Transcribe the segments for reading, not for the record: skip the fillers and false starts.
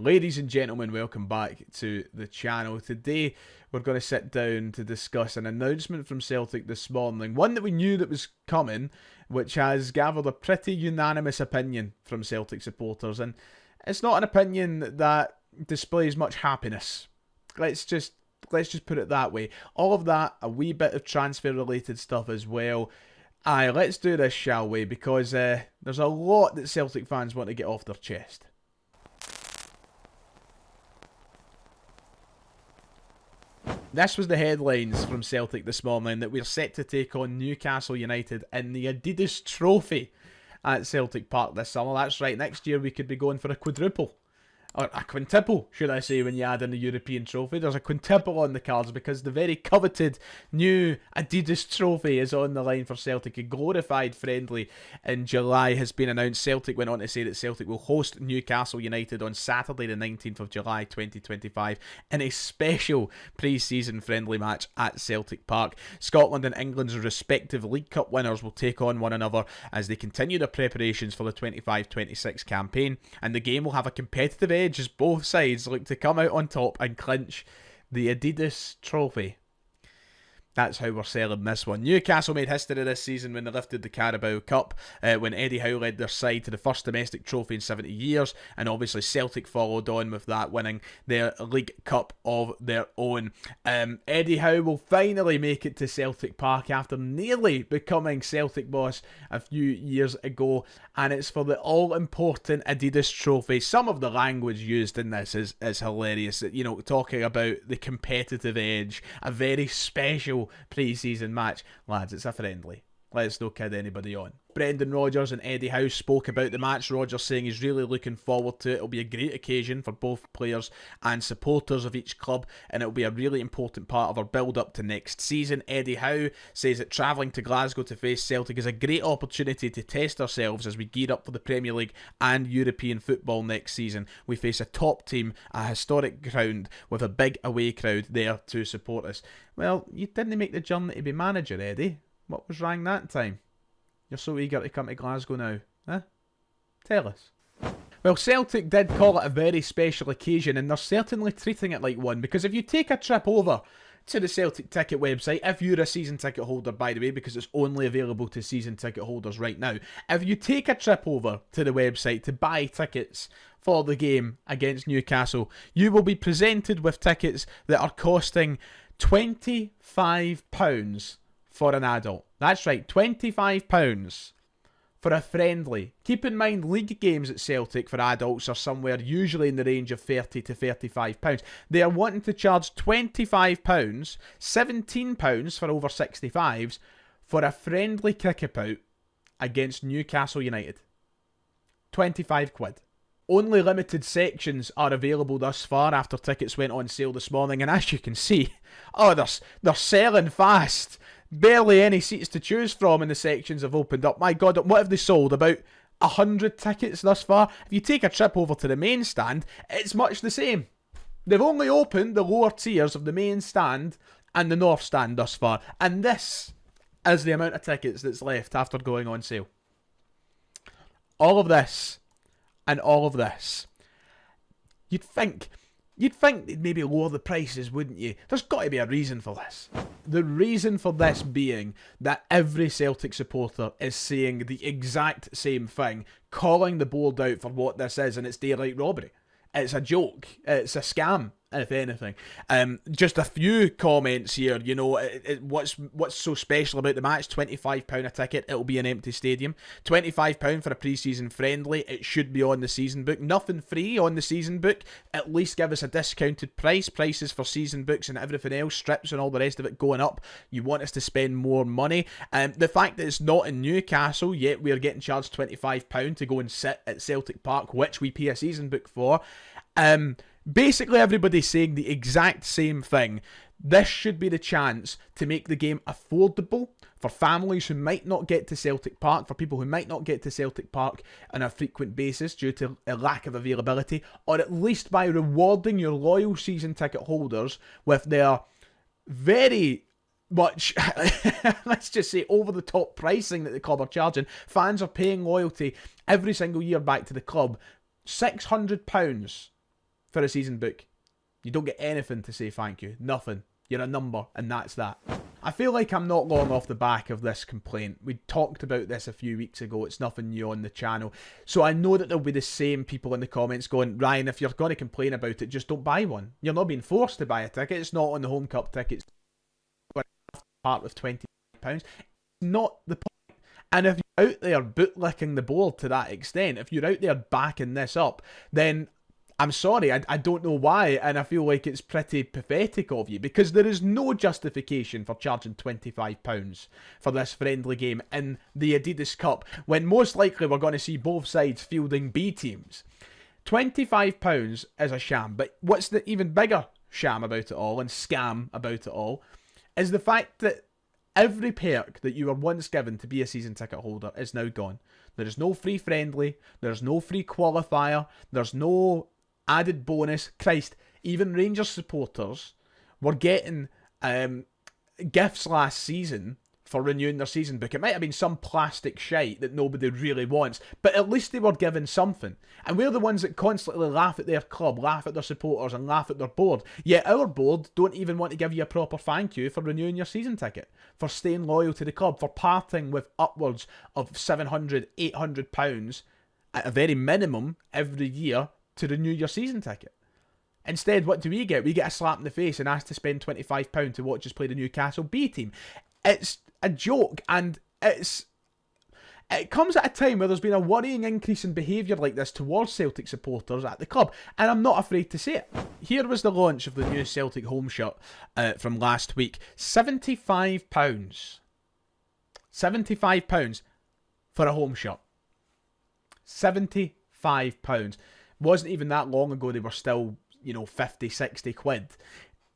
Ladies and gentlemen, welcome back to the channel. Today we're going to sit down to discuss an announcement from Celtic this morning, one that we knew that was coming, which has gathered a pretty unanimous opinion from Celtic supporters, and it's not an opinion that displays much happiness. Let's just put it that way. All of that, a wee bit of transfer related stuff as well. Aye, let's do this, shall we? Because there's a lot that Celtic fans want to get off their chest. This was the headlines from Celtic this morning, that we're set to take on Newcastle United in the Adidas Trophy at Celtic Park this summer. That's right, next year we could be going for a quadruple. Or a quintuple, should I say, when you add in the European trophy. There's a quintuple on the cards because the very coveted new Adidas trophy is on the line for Celtic. A glorified friendly in July has been announced. Celtic went on to say that Celtic will host Newcastle United on Saturday the 19th of July 2025 in a special pre-season friendly match at Celtic Park. Scotland and England's respective League Cup winners will take on one another as they continue their preparations for the 25-26 campaign, and the game will have a competitive edge as both sides look to come out on top and clinch the Adidas trophy. That's how we're selling this one. Newcastle made history this season when they lifted the Carabao Cup, when Eddie Howe led their side to the first domestic trophy in 70 years, and obviously Celtic followed on with that, winning their League Cup of their own. Eddie Howe will finally make it to Celtic Park after nearly becoming Celtic boss a few years ago, and it's for the all-important Adidas trophy. Some of the language used in this is hilarious. You know, talking about the competitive edge, a very special pre-season match. Lads, it's a friendly. Let's not kid anybody on. Brendan Rodgers and Eddie Howe spoke about the match. Rodgers saying he's really looking forward to it. It'll be a great occasion for both players and supporters of each club, and it'll be a really important part of our build-up to next season. Eddie Howe says that travelling to Glasgow to face Celtic is a great opportunity to test ourselves as we gear up for the Premier League and European football next season. We face a top team, a historic ground with a big away crowd there to support us. Well, you didn't make the journey to be manager, Eddie. What was wrong that time? You're so eager to come to Glasgow now, huh? Tell us. Well, Celtic did call it a very special occasion, and they're certainly treating it like one, because if you take a trip over to the Celtic ticket website, if you're a season ticket holder, by the way, because it's only available to season ticket holders right now, if you take a trip over to the website to buy tickets for the game against Newcastle, you will be presented with tickets that are costing £25 for an adult. That's right, £25 for a friendly. Keep in mind, league games at Celtic for adults are somewhere usually in the range of £30 to £35. They are wanting to charge £25, £17 for over 65s for a friendly kick-about against Newcastle United. 25 quid. Only limited sections are available thus far after tickets went on sale this morning, and as you can see, they're selling fast. Barely any seats to choose from, and the sections have opened up. My God, what have they sold? About 100 tickets thus far? If you take a trip over to the main stand, it's much the same. They've only opened the lower tiers of the main stand and the north stand thus far, and this is the amount of tickets that's left after going on sale. All of this, and all of this. You'd think they'd maybe lower the prices, wouldn't you? There's got to be a reason for this. The reason for this being that every Celtic supporter is saying the exact same thing, calling the board out for what this is, and it's daylight robbery. It's a joke. It's a scam, if anything. Just a few comments here. You know, what's so special about the match? £25 a ticket. It'll be an empty stadium. £25 for a pre-season friendly. It should be on the season book. Nothing free on the season book. At least give us a discounted price. Prices for season books and everything else, strips and all the rest of it going up. You want us to spend more money. The fact that it's not in Newcastle, yet we're getting charged £25 to go and sit at Celtic Park, which we pay a season book for. Basically everybody's saying the exact same thing. This should be the chance to make the game affordable for families who might not get to Celtic Park, for people who might not get to Celtic Park on a frequent basis due to a lack of availability, or at least by rewarding your loyal season ticket holders with their very much, let's just say, over-the-top pricing that the club are charging. Fans are paying loyalty every single year back to the club. £600 for a season book. You don't get anything to say thank you. Nothing. You're a number, and that's that. I feel like I'm not long off the back of this complaint. We talked about this a few weeks ago. It's nothing new on the channel. So I know that there'll be the same people in the comments going, Ryan, if you're going to complain about it, just don't buy one. You're not being forced to buy a ticket. It's not on the home cup tickets. Part of £25. It's not the point. And if you're out there bootlicking the board to that extent, if you're out there backing this up, then I'm sorry, I don't know why, and I feel like it's pretty pathetic of you, because there is no justification for charging £25 for this friendly game in the Adidas Cup, when most likely we're going to see both sides fielding B teams. £25 is a sham, but what's the even bigger sham about it all, and scam about it all, is the fact that every perk that you were once given to be a season ticket holder is now gone. There is no free friendly, there's no free qualifier, there's no added bonus. Christ, even Rangers supporters were getting gifts last season for renewing their season book. It might have been some plastic shite that nobody really wants, but at least they were given something. And we're the ones that constantly laugh at their club, laugh at their supporters, and laugh at their board. Yet our board don't even want to give you a proper thank you for renewing your season ticket, for staying loyal to the club, for parting with upwards of £700, £800 at a very minimum every year to renew your season ticket. Instead, what do? We get a slap in the face and asked to spend £25 to watch us play the Newcastle B team. It's a joke, and it comes at a time where there's been a worrying increase in behaviour like this towards Celtic supporters at the club, and I'm not afraid to say it. Here was the launch of the new Celtic home shirt from last week. £75. £75 for a home shirt. £75. Wasn't even that long ago they were still, 50, 60 quid.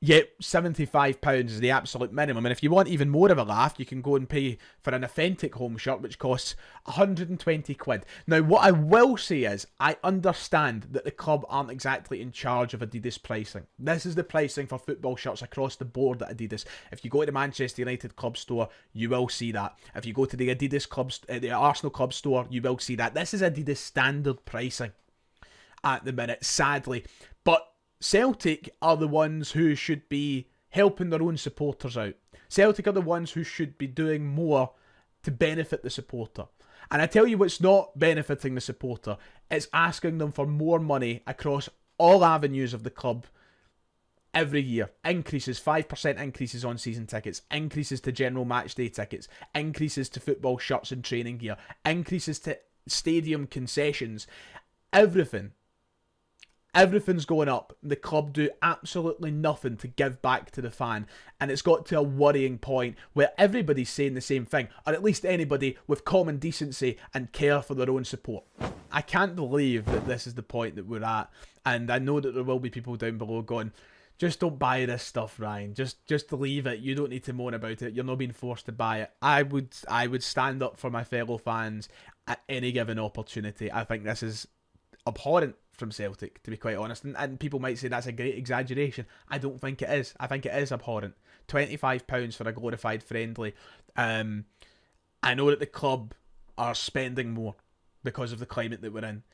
Yet £75 is the absolute minimum. And if you want even more of a laugh, you can go and pay for an authentic home shirt, which costs 120 quid. Now, what I will say is, I understand that the club aren't exactly in charge of Adidas pricing. This is the pricing for football shirts across the board at Adidas. If you go to the Manchester United club store, you will see that. If you go to the Adidas club, the Arsenal club store, you will see that. This is Adidas standard pricing at the minute, sadly. But Celtic are the ones who should be helping their own supporters out. Celtic are the ones who should be doing more to benefit the supporter. And I tell you what's not benefiting the supporter, it's asking them for more money across all avenues of the club every year. Increases, 5% increases on season tickets, increases to general match day tickets, increases to football shirts and training gear, increases to stadium concessions, everything. Everything's going up. The club do absolutely nothing to give back to the fan. And it's got to a worrying point where everybody's saying the same thing. Or at least anybody with common decency and care for their own support. I can't believe that this is the point that we're at. And I know that there will be people down below going, just don't buy this stuff, Ryan. Just leave it. You don't need to moan about it. You're not being forced to buy it. I would stand up for my fellow fans at any given opportunity. I think this is abhorrent from Celtic, to be quite honest, and people might say that's a great exaggeration. I don't think it is. I think it is abhorrent. £25 for a glorified friendly. I know that the club are spending more because of the climate that we're in.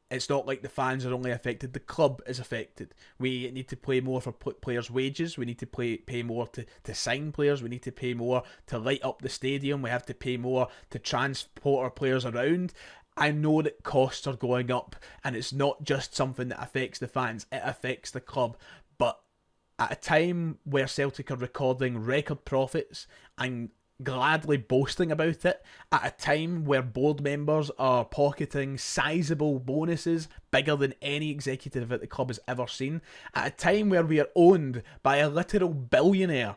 It's not like the fans are only affected, the club is affected. We need to pay more for players' wages, we need to pay more to sign players, we need to pay more to light up the stadium, we have to pay more to transport our players around. I know that costs are going up, and it's not just something that affects the fans, it affects the club. But at a time where Celtic are recording record profits and gladly boasting about it, at a time where board members are pocketing sizable bonuses, bigger than any executive at the club has ever seen, at a time where we are owned by a literal billionaire,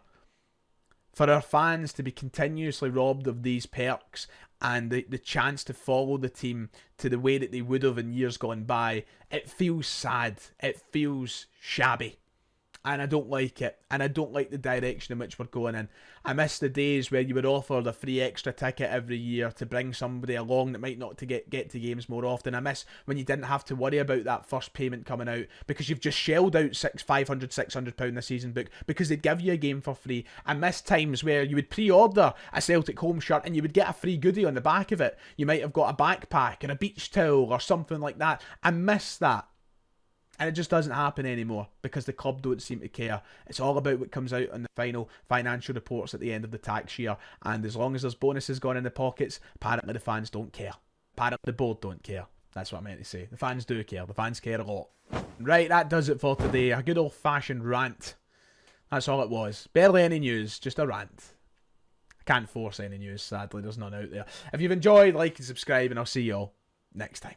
for our fans to be continuously robbed of these perks and the chance to follow the team to the way that they would have in years gone by, it feels sad. It feels shabby. And I don't like it. And I don't like the direction in which we're going in. I miss the days where you were offered a free extra ticket every year to bring somebody along that might not to get to games more often. I miss when you didn't have to worry about that first payment coming out because you've just shelled out £500, £600 a season book because they'd give you a game for free. I miss times where you would pre-order a Celtic home shirt and you would get a free goodie on the back of it. You might have got a backpack and a beach towel or something like that. I miss that. And it just doesn't happen anymore because the club don't seem to care. It's all about what comes out on the final financial reports at the end of the tax year. And as long as there's bonuses gone in the pockets, apparently the fans don't care. Apparently the board don't care. That's what I meant to say. The fans do care. The fans care a lot. Right, that does it for today. A good old-fashioned rant. That's all it was. Barely any news, just a rant. I can't force any news, sadly. There's none out there. If you've enjoyed, like and subscribe, and I'll see you all next time.